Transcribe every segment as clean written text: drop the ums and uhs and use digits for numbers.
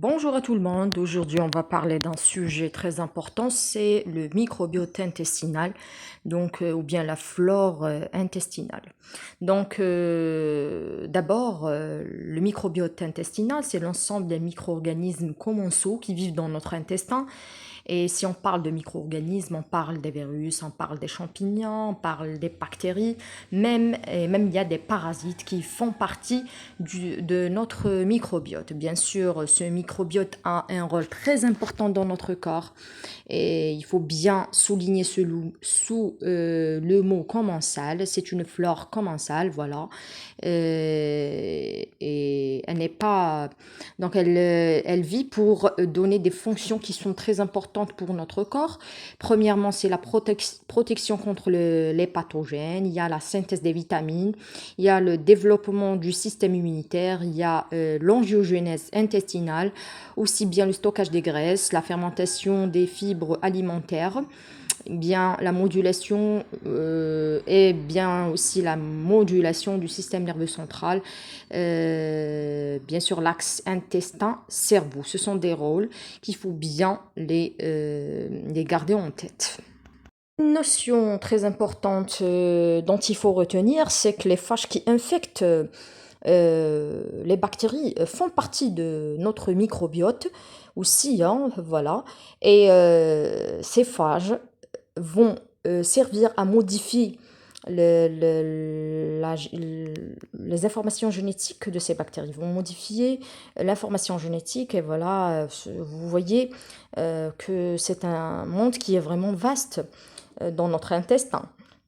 Bonjour à tout le monde. Aujourd'hui, on va parler d'un sujet très important, c'est le microbiote intestinal, ou bien la flore intestinale. D'abord, le microbiote intestinal, c'est l'ensemble des micro-organismes commensaux qui vivent dans notre intestin. Et si on parle de micro-organismes, on parle des virus, on parle des champignons, on parle des bactéries, même il y a des parasites qui font partie de notre microbiote. Bien sûr, ce microbiote a un rôle très important dans notre corps et il faut bien souligner sous le mot commensal. C'est une flore commensale, voilà. Et elle n'est pas... elle vit pour donner des fonctions qui sont très importantes pour notre corps. Premièrement, c'est la protection contre les pathogènes, il y a la synthèse des vitamines, il y a le développement du système immunitaire, il y a l'angiogénèse intestinale, aussi bien le stockage des graisses, la fermentation des fibres alimentaires, bien la modulation et bien aussi la modulation du système nerveux central, bien sûr l'axe intestin-cerveau. Ce sont des rôles qu'il faut bien les garder en tête. Une notion très importante dont il faut retenir, c'est que les phages qui infectent les bactéries font partie de notre microbiote aussi, hein, voilà. Et ces phages vont servir à modifier les informations génétiques de ces bactéries. Ils vont modifier l'information génétique et voilà, vous voyez que c'est un monde qui est vraiment vaste dans notre intestin.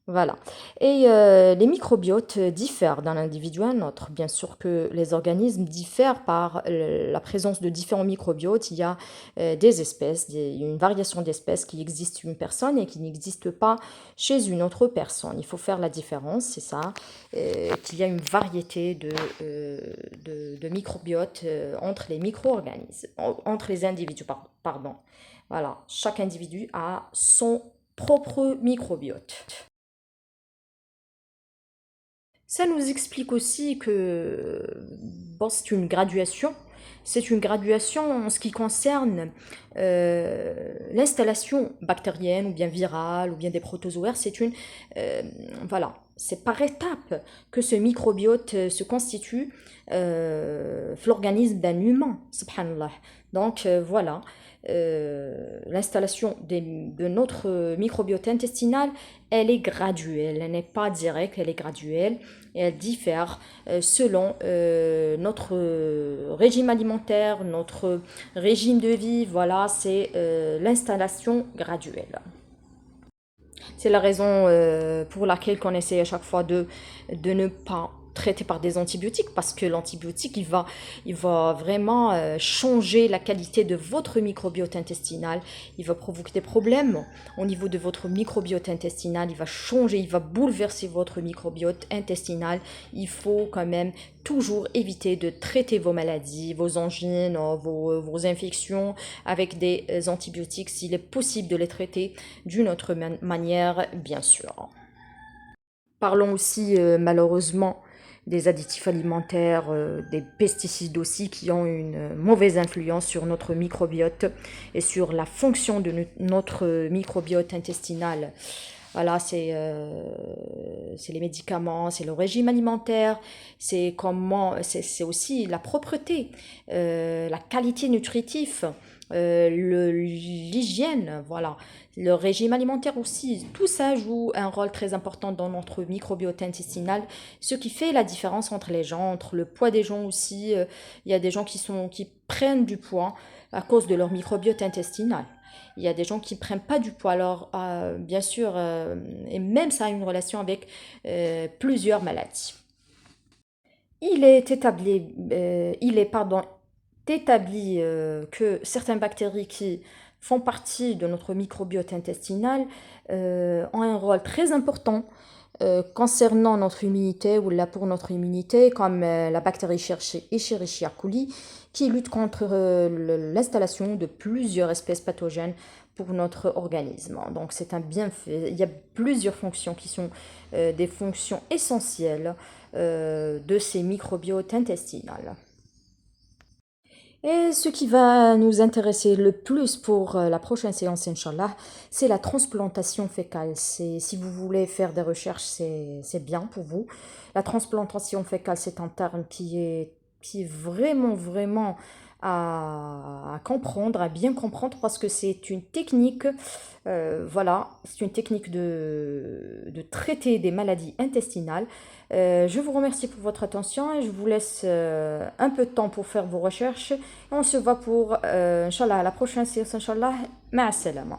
Voilà. Et les microbiotes diffèrent d'un individu à un autre. Bien sûr que les organismes diffèrent par la présence de différents microbiotes. Il y a des espèces, une variation d'espèces qui existe chez une personne et qui n'existe pas chez une autre personne. Il faut faire la différence, c'est ça, qu'il y a une variété de microbiotes entre les micro-organismes, entre les individus, pardon. Voilà, chaque individu a son propre microbiote. Ça nous explique aussi que bon, c'est une graduation. C'est une graduation en ce qui concerne l'installation bactérienne ou bien virale ou bien des protozoaires. Voilà, c'est par étapes que ce microbiote se constitue l'organisme d'un humain, subhanallah. Voilà, l'installation de notre microbiote intestinal, elle est graduelle, elle n'est pas directe, elle est graduelle et elle diffère selon notre régime alimentaire, notre régime de vie. Voilà, c'est l'installation graduelle. C'est la raison pour laquelle on essaie à chaque fois de ne pas traiter par des antibiotiques, parce que l'antibiotique, il va vraiment changer la qualité de votre microbiote intestinal. Il va provoquer des problèmes au niveau de votre microbiote intestinal. Il va changer, il va bouleverser votre microbiote intestinal. Il faut quand même toujours éviter de traiter vos maladies, vos angines, vos infections avec des antibiotiques s'il est possible de les traiter d'une autre manière, bien sûr. Parlons aussi malheureusement des additifs alimentaires, des pesticides aussi qui ont une mauvaise influence sur notre microbiote et sur la fonction de notre microbiote intestinal. Voilà, c'est les médicaments, c'est le régime alimentaire, c'est aussi la propreté, la qualité nutritive, l'hygiène, voilà. Le régime alimentaire aussi, tout ça joue un rôle très important dans notre microbiote intestinal, ce qui fait la différence entre les gens, entre le poids des gens aussi. Il y a des gens qui prennent du poids à cause de leur microbiote intestinal. Il y a des gens qui ne prennent pas du poids. Alors, bien sûr, et même ça a une relation avec plusieurs maladies. Pardon, établi que certaines bactéries qui font partie de notre microbiote intestinal ont un rôle très important concernant notre immunité ou là pour notre immunité, comme la bactérie Escherichia coli, qui lutte contre l'installation de plusieurs espèces pathogènes pour notre organisme. Donc c'est un bienfait. Il y a plusieurs fonctions qui sont des fonctions essentielles de ces microbiotes intestinales. Et ce qui va nous intéresser le plus pour la prochaine séance, Inch'Allah, c'est la transplantation fécale. Si vous voulez faire des recherches, c'est bien pour vous. La transplantation fécale, c'est un terme qui est vraiment, vraiment à comprendre, à bien comprendre, parce que c'est une technique, voilà, c'est une technique de traiter des maladies intestinales. Je vous remercie pour votre attention et je vous laisse un peu de temps pour faire vos recherches. On se voit pour, Inch'Allah, la prochaine séance, Inch'Allah. Ma'as salama.